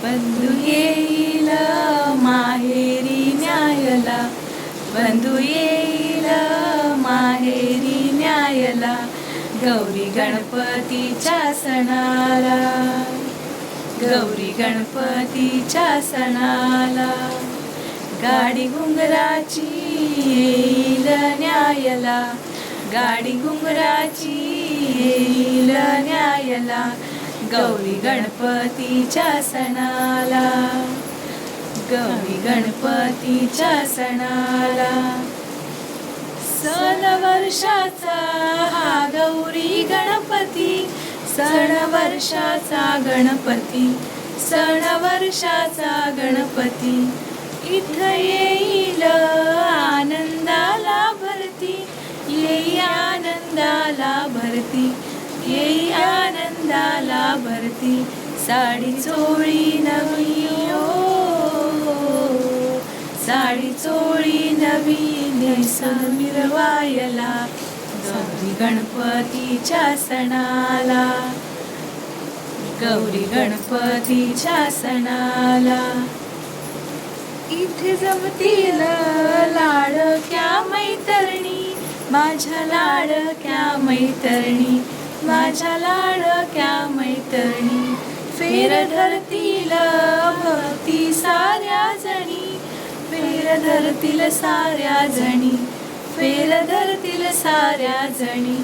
बंधू येईल माहेरी न्यायला, बंधू येईल माहेरी न्यायला, गौरी गणपतीच्या सणाला, गौरी गणपतीच्या सणाला. गाडी घुंगराची येईल न्यायला, गाडी घुंगराची येईल न्यायला, गौरी गणपतीच्या सणाला, गौरी गणपतीच्या सणाला. सण वर्षाचा हा गौरी गणपती, सण वर्षाचा गणपती, सण वर्षाचा गणपती. इथं येईल आनंदाला भरती, येई आनंदाला भरती, येई आनंदाला भरती. साडी चोळी नवी ओ, साडी चोळी नवी नेसून मिरवायला, गौरी गणपतीच्या सणाला, गौरी गणपतीच्या सणाला. इथे जमतील लाडक्या मैतरणी, माझ्या लाडक्या मैतरणी, माझ्या लाडक्या मैतरणी. फेर धरतील भक्ती साऱ्या जणी, फेर धरतील साऱ्या जणी, फेर धरतील साऱ्या जणी.